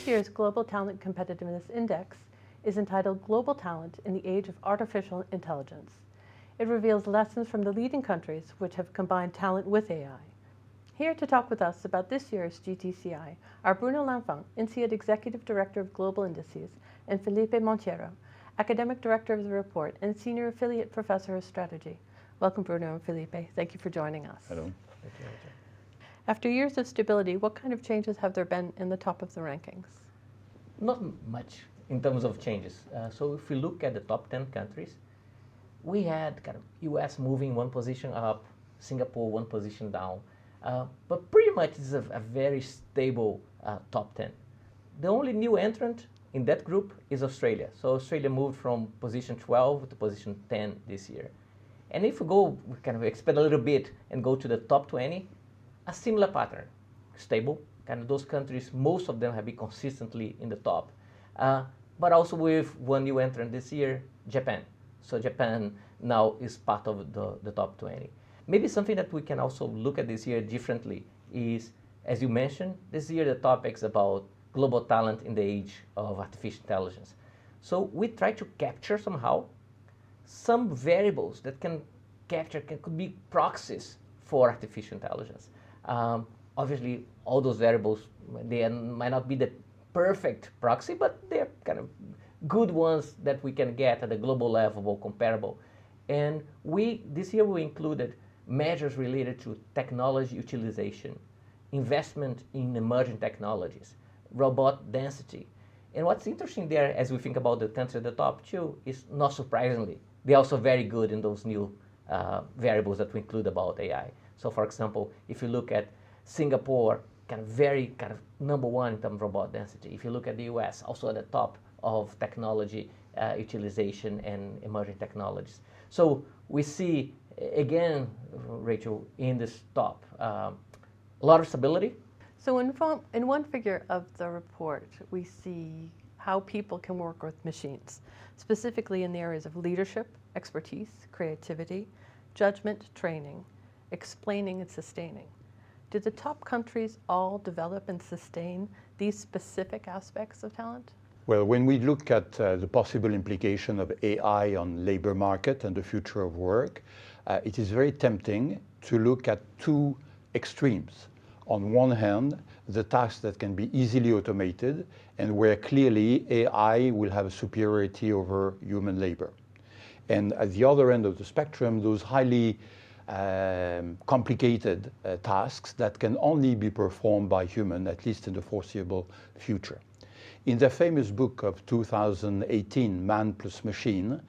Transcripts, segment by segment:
This year's Global Talent Competitiveness Index is entitled Global Talent in the Age of Artificial Intelligence. It reveals lessons from the leading countries which have combined talent with AI. Here to talk with us about this year's GTCI are Bruno Lanvin, INSEAD Executive Director of Global Indices, and Felipe Monteiro, Academic Director of the report and Senior Affiliate Professor of Strategy. Welcome, Bruno and Felipe. Thank you for joining us. Hello. After years of stability, what kind of changes have there been in the top of the rankings? Not much in terms of changes. So if we look at the top 10 countries, we had kind of US moving one position up, Singapore one position down, but pretty much it's a very stable top 10. The only new entrant in that group is Australia. So Australia moved from position 12 to position 10 this year. And if we kind of expand a little bit and go to the top 20, a similar pattern, stable. Kind of those countries, most of them have been consistently in the top, but also with one new entrant this year, Japan. So Japan now is part of the top 20. Maybe something that we can also look at this year differently is, as you mentioned, this year the topic's about global talent in the age of artificial intelligence. So we try to capture somehow some variables that could be proxies for artificial intelligence. Obviously, all those variables, they might not be the perfect proxy, but they're kind of good ones that we can get at a global level, comparable. And this year we included measures related to technology utilization, investment in emerging technologies, robot density. And what's interesting there, as we think about the countries at the top too, is not surprisingly, they're also very good in those new variables that we include about AI. So for example, if you look at Singapore, kind of number one in terms of robot density. If you look at the US, also at the top of technology utilization and emerging technologies. So we see, again, Rachel, in this top, a lot of stability. So in one figure of the report, we see how people can work with machines, specifically in the areas of leadership, expertise, creativity, judgment, training, explaining and sustaining. Did the top countries all develop and sustain these specific aspects of talent? Well, when we look at the possible implication of AI on labor market and the future of work, it is very tempting to look at two extremes. On one hand, the tasks that can be easily automated and where clearly AI will have a superiority over human labor. And at the other end of the spectrum, those highly complicated tasks that can only be performed by human, at least in the foreseeable future. In their famous book of 2018, Man plus Machine,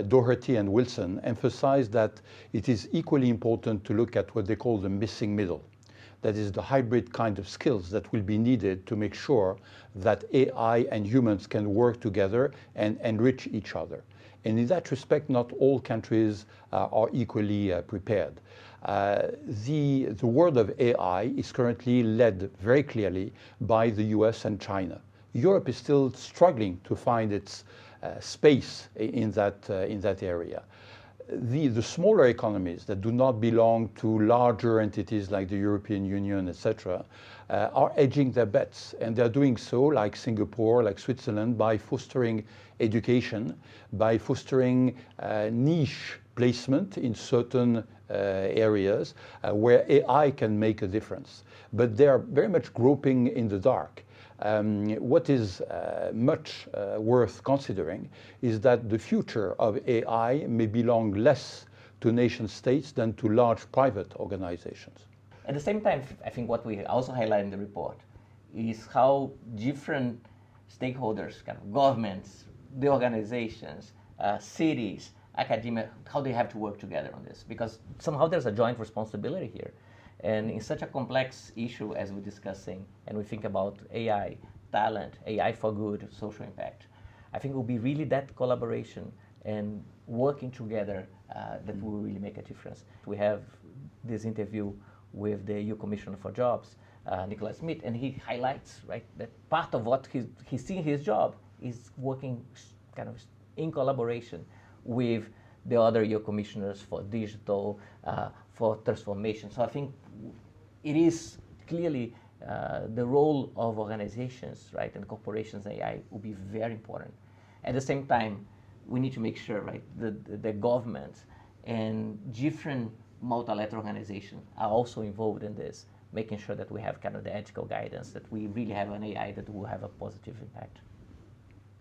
Doherty and Wilson emphasized that it is equally important to look at what they call the missing middle. That is the hybrid kind of skills that will be needed to make sure that AI and humans can work together and enrich each other. And in that respect, not all countries are equally prepared. The world of AI is currently led very clearly by the US and China. Europe is still struggling to find its space in that area. The smaller economies that do not belong to larger entities like the European Union, etc., are hedging their bets. And they're doing so, like Singapore, like Switzerland, by fostering education, by fostering niche placement in certain areas where AI can make a difference. But they're very much groping in the dark. What is much worth considering is that the future of AI may belong less to nation states than to large private organizations. At the same time, I think what we also highlight in the report is how different stakeholders, kind of governments, the organizations, cities, academia, how they have to work together on this, because somehow there's a joint responsibility here. And in such a complex issue as we're discussing, and we think about AI, talent, AI for good, social impact, I think it will be really that collaboration and working together that will really make a difference. We have this interview with the EU Commissioner for Jobs, Nicholas Schmidt, and he highlights, right, that part of what he's seeing his job is working kind of in collaboration with the other EU commissioners for digital, for transformation. So I think it is clearly the role of organizations, right, and corporations in AI will be very important. At the same time, we need to make sure, right, the governments and different multilateral organizations are also involved in this, making sure that we have kind of the ethical guidance, that we really have an AI that will have a positive impact.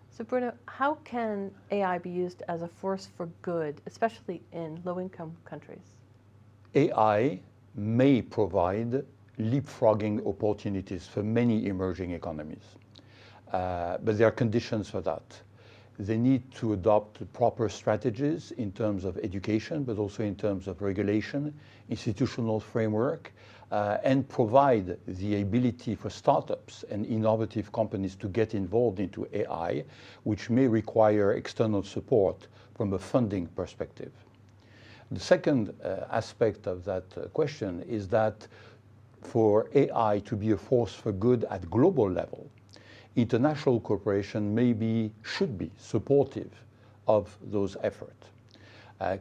So Bruno, how can AI be used as a force for good, especially in low-income countries? AI may provide leapfrogging opportunities for many emerging economies, but there are conditions for that. They need to adopt proper strategies in terms of education, but also in terms of regulation, institutional framework, and provide the ability for startups and innovative companies to get involved into AI, which may require external support from a funding perspective. The second aspect of that question is that for AI to be a force for good at global level, international cooperation should be supportive of those efforts.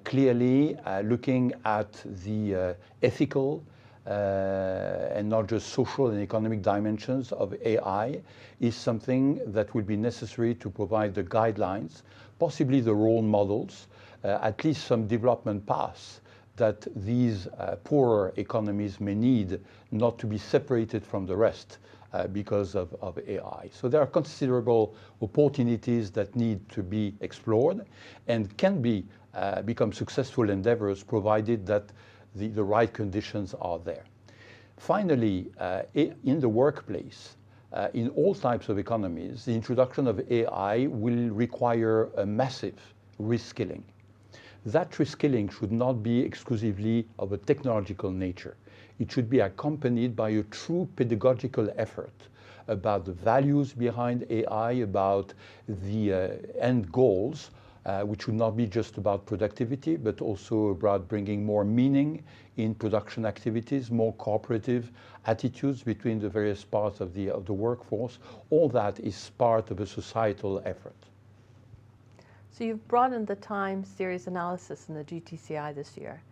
Clearly, looking at the ethical and not just social and economic dimensions of AI is something that will be necessary to provide the guidelines, possibly the role models, at least some development paths that these poorer economies may need not to be separated from the rest because of AI. So there are considerable opportunities that need to be explored and can become successful endeavors provided that the right conditions are there. Finally, in the workplace, in all types of economies, the introduction of AI will require a massive reskilling. That reskilling should not be exclusively of a technological nature. It should be accompanied by a true pedagogical effort about the values behind AI, about the end goals, which should not be just about productivity, but also about bringing more meaning in production activities, more cooperative attitudes between the various parts of the workforce. All that is part of a societal effort. So you've broadened the time series analysis in the GTCI this year.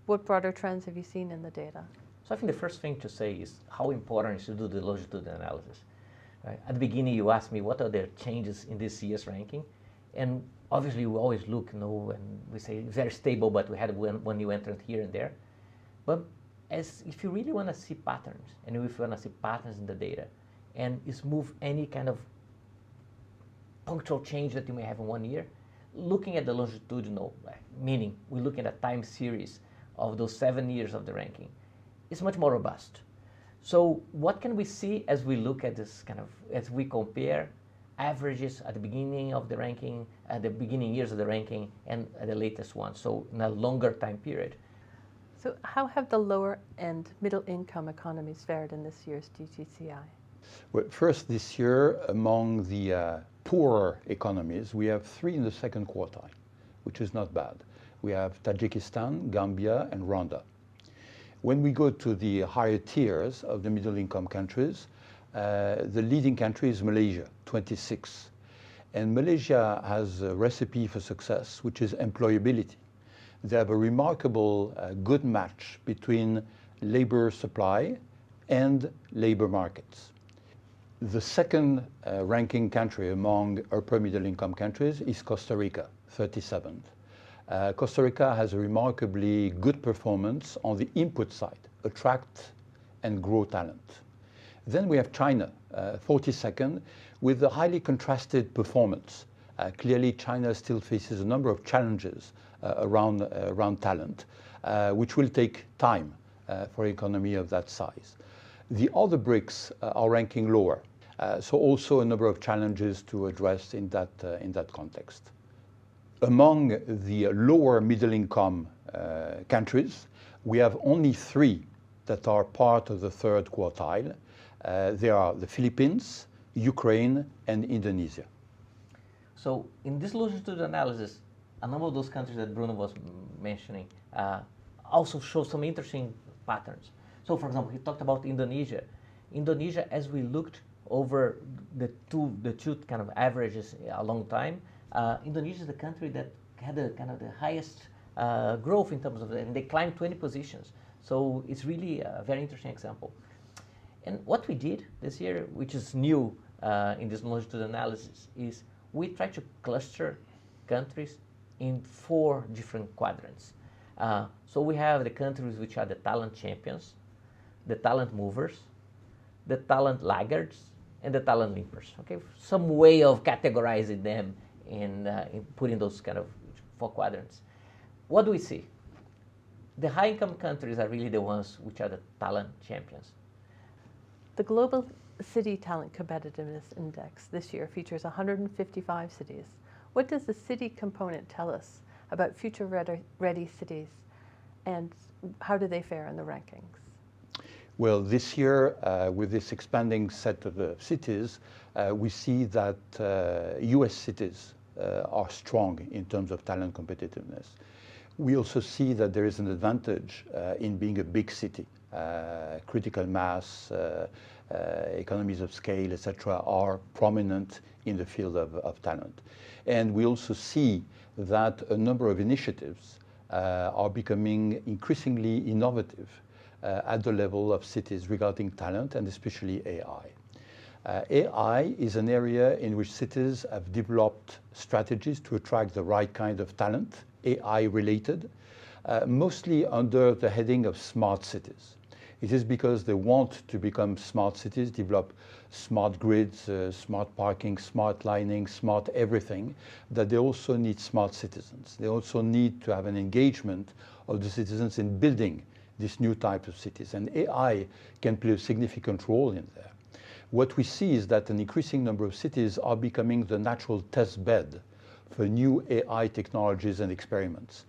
What broader trends have you seen in the data? So I think the first thing to say is how important it is to do the longitudinal analysis. Right? At the beginning, you asked me what are the changes in this year's ranking, and obviously we always look, and we say very stable, but we had one new entrant here and there. But if you really want to see patterns, and if you want to see patterns in the data, and smooth any kind of punctual change that you may have in 1 year, looking at the longitudinal, meaning we're looking at a time series of those 7 years of the ranking, is much more robust. So what can we see as we look at this as we compare averages at the beginning of the ranking, at the beginning years of the ranking, and at the latest one, so in a longer time period? So how have the lower and middle income economies fared in this year's GTCI? Well, first, this year, among the poorer economies, we have 3 in the second quartile, which is not bad. We have Tajikistan, Gambia, and Rwanda. When we go to the higher tiers of the middle-income countries, the leading country is Malaysia, 26. And Malaysia has a recipe for success, which is employability. They have a remarkable good match between labor supply and labor markets. The second ranking country among upper middle income countries is Costa Rica, 37th. Costa Rica has a remarkably good performance on the input side, attract and grow talent. Then we have China, 42nd, with a highly contrasted performance. Clearly, China still faces a number of challenges around talent, which will take time for an economy of that size. The other BRICS are ranking lower, so also a number of challenges to address in that context. Among the lower middle income countries, we have only 3 that are part of the third quartile. They are the Philippines, Ukraine, and Indonesia. So in this longitudinal analysis, a number of those countries that Bruno was mentioning also show some interesting patterns. So for example, he talked about Indonesia. Indonesia, as we looked over the two kind of averages a long time, Indonesia is the country that had the highest growth in terms of, and they climbed 20 positions. So it's really a very interesting example. And what we did this year, which is new in this longitudinal analysis, is we tried to cluster countries in 4 different quadrants. So we have the countries which are the talent champions, the talent movers, the talent laggards, and the talent limpers. Okay, some way of categorizing them in putting those kind of 4 quadrants. What do we see? The high-income countries are really the ones which are the talent champions. The Global City Talent Competitiveness Index this year features 155 cities. What does the city component tell us about future-ready cities, and how do they fare in the rankings? Well, this year, with this expanding set of cities, we see that US cities are strong in terms of talent competitiveness. We also see that there is an advantage in being a big city. Critical mass, economies of scale, etc., are prominent in the field of talent. And we also see that a number of initiatives are becoming increasingly innovative at the level of cities regarding talent, and especially AI. AI is an area in which cities have developed strategies to attract the right kind of talent, AI related, mostly under the heading of smart cities. It is because they want to become smart cities, develop smart grids, smart parking, smart lining, smart everything, that they also need smart citizens. They also need to have an engagement of the citizens in building this new type of cities. And AI can play a significant role in there. What we see is that an increasing number of cities are becoming the natural test bed for new AI technologies and experiments.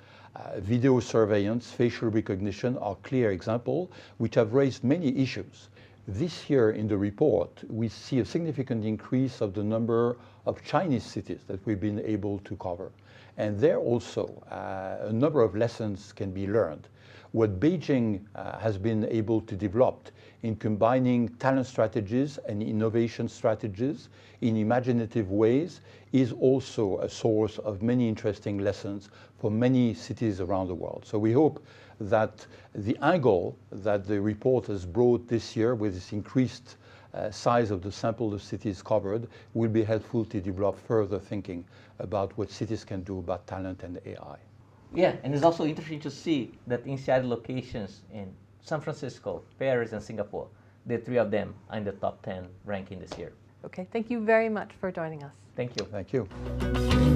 Video surveillance, facial recognition are clear examples which have raised many issues. This year in the report, we see a significant increase of the number of Chinese cities that we've been able to cover. And there also, a number of lessons can be learned. What Beijing has been able to develop in combining talent strategies and innovation strategies in imaginative ways is also a source of many interesting lessons for many cities around the world. So we hope that the angle that the report has brought this year with this increased size of the sample of cities covered will be helpful to develop further thinking about what cities can do about talent and AI. Yeah, and it's also interesting to see that INSEAD locations in San Francisco, Paris, and Singapore, the 3 of them are in the top 10 ranking this year. Okay, thank you very much for joining us. Thank you. Thank you.